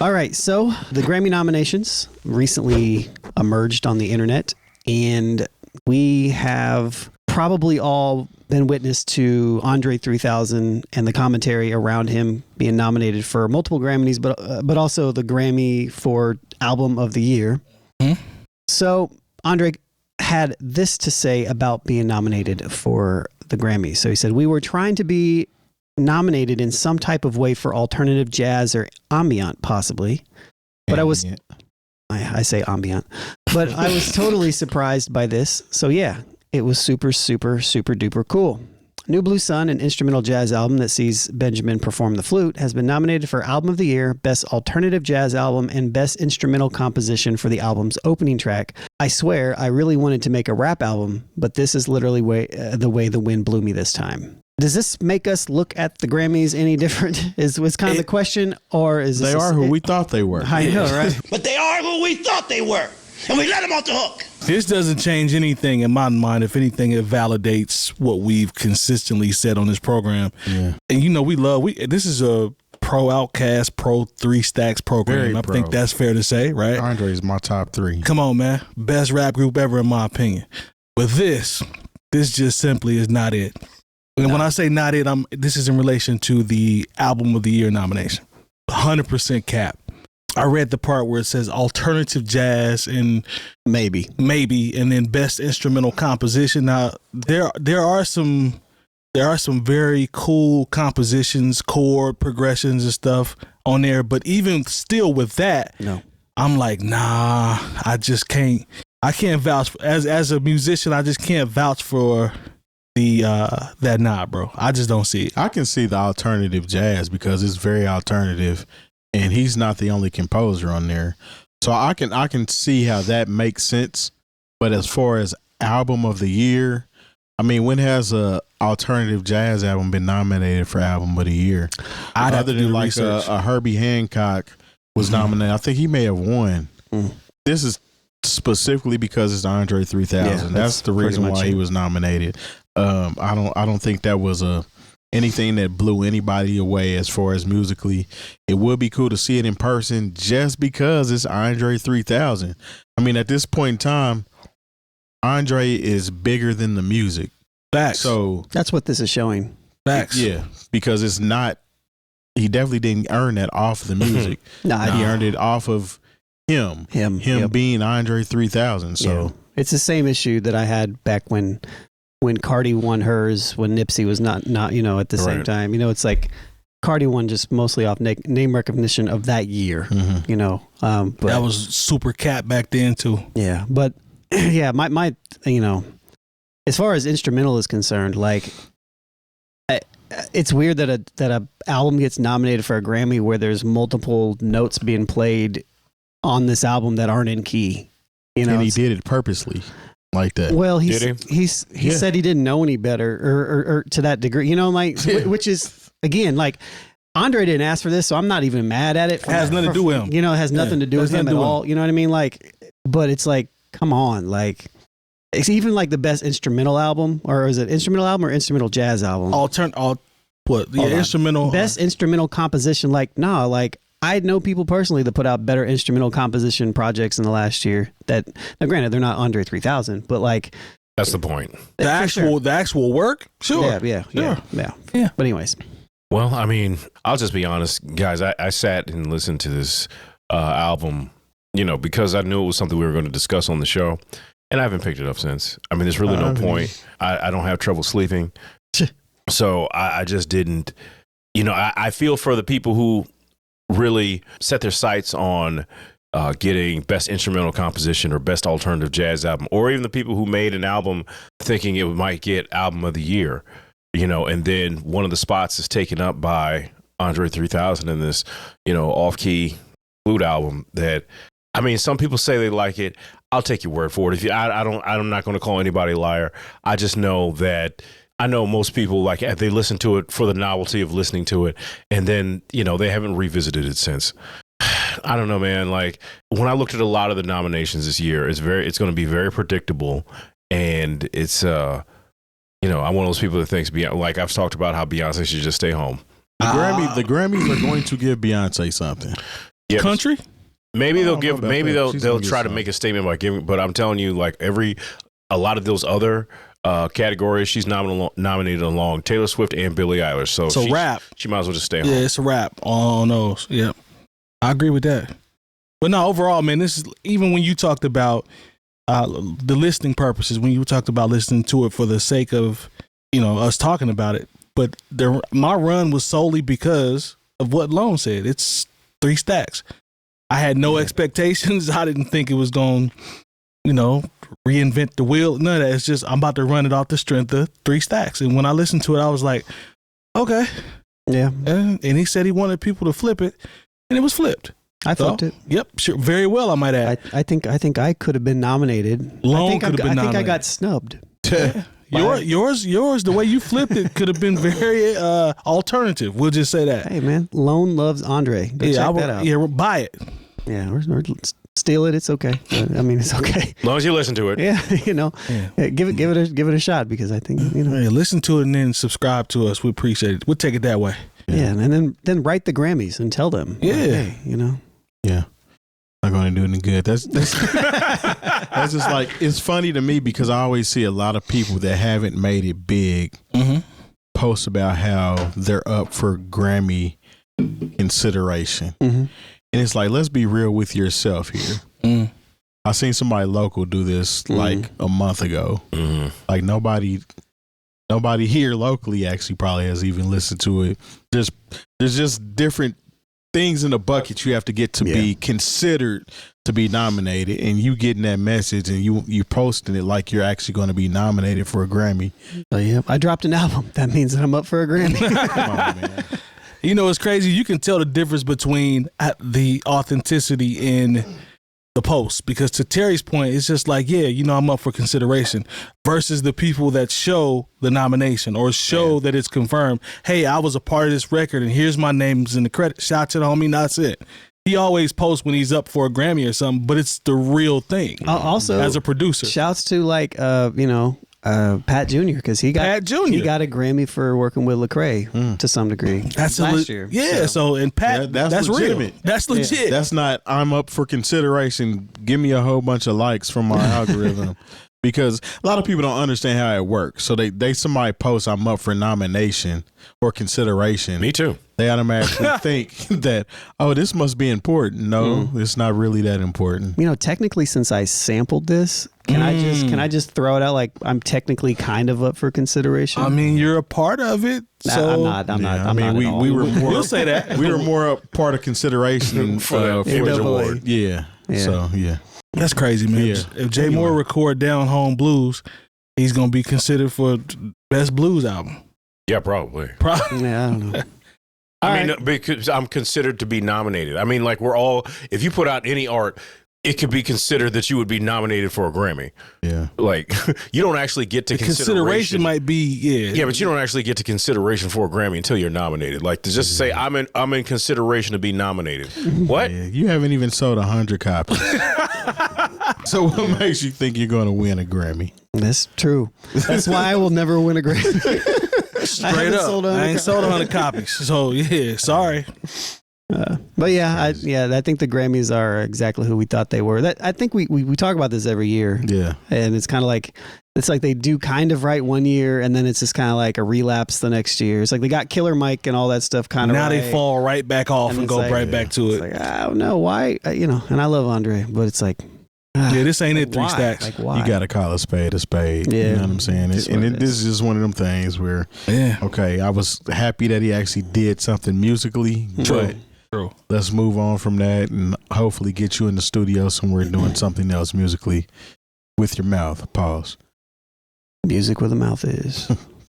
All right, so the Grammy nominations recently emerged on the internet, and we have probably all been witness to Andre 3000 and the commentary around him being nominated for multiple Grammys, but also the Grammy for Album of the Year. Mm-hmm. So Andre had this to say about being nominated for the Grammy. So he said, "We were trying to be nominated in some type of way for alternative jazz or ambient, possibly. But I say ambient, but I was totally surprised by this. So yeah, it was super, super, super duper cool. New Blue Sun, an instrumental jazz album that sees Benjamin perform the flute, has been nominated for Album of the Year, Best Alternative Jazz Album, and Best Instrumental Composition for the album's opening track. I swear, I really wanted to make a rap album, but this is literally the way the wind blew me this time." Does this make us look at the Grammys any different? Was kind of the question, or is this they are who we thought they were? I know, right? But they are who we thought they were, and we let them off the hook. This doesn't change anything in my mind. If anything, it validates what we've consistently said on this program. Yeah. And you know, this is a pro Outkast, pro 3 Stacks program. I think that's fair to say, right? Andre's my top 3. Come on, man. Best rap group ever, in my opinion. But this just simply is not it. And when I say not it, this is in relation to the Album of the Year nomination. 100% cap. I read the part where it says alternative jazz and maybe, and then best instrumental composition. Now there are some very cool compositions, chord progressions and stuff on there. But even still with that, I'm like, nah, I just can't. I can't vouch as a musician. I just can't vouch for that bro. I just don't see it. I can see the alternative jazz because it's very alternative, and he's not the only composer on there. So I can see how that makes sense. But as far as Album of the Year, I mean, when has a alternative jazz album been nominated for Album of the Year? Other than like a Herbie Hancock was nominated. I think he may have won. This is specifically because it's Andre 3000. Yeah, that's the reason why he was nominated. I don't think that was anything that blew anybody away as far as musically. It would be cool to see it in person just because it's Andre 3000. I mean, at this point in time, Andre is bigger than the music. Facts. So that's what this is showing. Facts. Yeah, because it's not. He definitely didn't earn that off the music. He earned it off of him being Andre 3000. So it's the same issue that I had back when Cardi won hers, when Nipsey was not at the same time. It's like Cardi won just mostly off name recognition of that year. But that was super cap back then too. Yeah, but my as far as instrumental is concerned, like it's weird that a album gets nominated for a Grammy where there's multiple notes being played on this album that aren't in key. And he did it purposely. Like that. Well, he said he didn't know any better, or to that degree, which is again like Andre didn't ask for this, so I'm not even mad at it. It has nothing to do with him. It has nothing to do with him at all. You know what I mean? Like, but it's like, come on, like it's even like the best instrumental album, or is it instrumental album or instrumental jazz album? Instrumental best instrumental composition. Like, I know people personally that put out better instrumental composition projects in the last year. Now, granted, they're not Andre 3000, but like that's the point. The actual work, sure. Yeah. But anyways, well, I mean, I'll just be honest, guys. I sat and listened to this album, because I knew it was something we were going to discuss on the show, and I haven't picked it up since. I mean, there's really no point. I don't have trouble sleeping, so I just didn't. I feel for the people who really set their sights on getting best instrumental composition or best alternative jazz album, or even the people who made an album thinking it might get Album of the Year, and then one of the spots is taken up by Andre 3000 in this, off-key flute album that, I mean, some people say they like it. I'll take your word for it. I'm not going to call anybody a liar. I just know that I know most people, like, they listen to it for the novelty of listening to it, and then, they haven't revisited it since. I don't know, man. Like, when I looked at a lot of the nominations this year, it's going to be very predictable, and it's, I'm one of those people that thinks, like I've talked about how Beyonce should just stay home. The Grammys are going to give Beyonce something. Yeah, country. Maybe they'll I don't give. know about Maybe that. She's they'll gonna get try to some. make a statement by giving. But I'm telling you, like a lot of those other categories, she's nominated along Taylor Swift and Billie Eilish. So rap. She might as well just stay home. Yeah, it's a wrap on those. Yep. I agree with that. But no, overall, man, this is even when you talked about the listening purposes, when you talked about listening to it for the sake of, us talking about it. But my run was solely because of what Lone said. It's 3 stacks. I had no expectations. I didn't think it was going, reinvent the wheel. None of that. It's just I'm about to run it off the strength of 3 stacks. And when I listened to it, I was like, okay. Yeah. And he said he wanted people to flip it, and it was flipped. I flipped it. Yep, sure, very well, I might add. I think I could have been nominated. Lone could have been I think I nominated. got snubbed. Yours, the way you flipped it could have been very alternative. We'll just say that. Hey man, Lone loves Andre. Go check that out. Yeah, buy it. Yeah, or steal it. It's okay. I mean, it's okay. As long as you listen to it. Yeah, Yeah, give it a shot because I think Hey, listen to it and then subscribe to us. We appreciate it. We'll take it that way. Yeah, and then write the Grammys and tell them. Yeah. Hey, Yeah. Not going to do any good. That's that's just like, it's funny to me because I always see a lot of people that haven't made it big post about how they're up for Grammy consideration. Mm-hmm. And it's like, let's be real with yourself here. I seen somebody local do this like a month ago. Like nobody here locally actually probably has even listened to it. There's just different things in the bucket you have to get to be considered to be nominated, and you getting that message and you posting it like you're actually going to be nominated for a Grammy. So yeah, I dropped an album. That means that I'm up for a Grammy. Come on, man. It's crazy. You can tell the difference between the authenticity in the post, because to Terry's point, it's just like, I'm up for consideration, versus the people that show the nomination or show that it's confirmed. Hey, I was a part of this record and here's my names in the credit. Shout out to the homie, that's it. He always posts when he's up for a Grammy or something, but it's the real thing. Also, as a producer, shouts to Pat Jr. because he got a Grammy for working with Lecrae to some degree. That's last year. Yeah. So and Pat, that's legitimate. Real. That's legit. That's not, I'm up for consideration. Give me a whole bunch of likes from my algorithm. Because a lot of people don't understand how it works. So somebody posts, I'm up for nomination or consideration. Me too. They automatically think that, this must be important. No, it's not really that important. Technically, since I sampled this, can I just throw it out like I'm technically kind of up for consideration? I mean, you're a part of it. So I'm not. We were more. We'll say that We were more a part of consideration for the award. Yeah. So yeah. That's crazy, man. Yeah. If Jay Moore record Down Home Blues, he's gonna be considered for best blues album. Yeah, probably. Yeah, I don't know. I mean, because I'm considered to be nominated. I mean, like if you put out any art, it could be considered that you would be nominated for a Grammy. Yeah. Like, you don't actually get to consideration might be, Yeah, but you don't actually get to consideration for a Grammy until you're nominated. Like, to just say, I'm in consideration to be nominated. What? Yeah, you haven't even sold 100 copies. So what makes you think you're going to win a Grammy? That's true. That's why I will never win a Grammy. Straight up. I ain't sold 100 copies. So, yeah, sorry. But I think the Grammys are exactly who we thought they were. I think we talk about this every year. Yeah. And it's kind of like, they do kind of right one year and then it's just kind of like a relapse the next year. It's like they got Killer Mike and all that stuff kind of now they fall right back off and go right back to it. It's like, I don't know why, and I love Andre, but it's like, this ain't it. 3 stacks. Like, why? You got to call a spade a spade. Yeah. You know what I'm saying? This is just one of them things where, okay, I was happy that he actually did something musically, but let's move on from that and hopefully get you in the studio somewhere doing something else musically with your mouth. Pause. Music where the mouth is.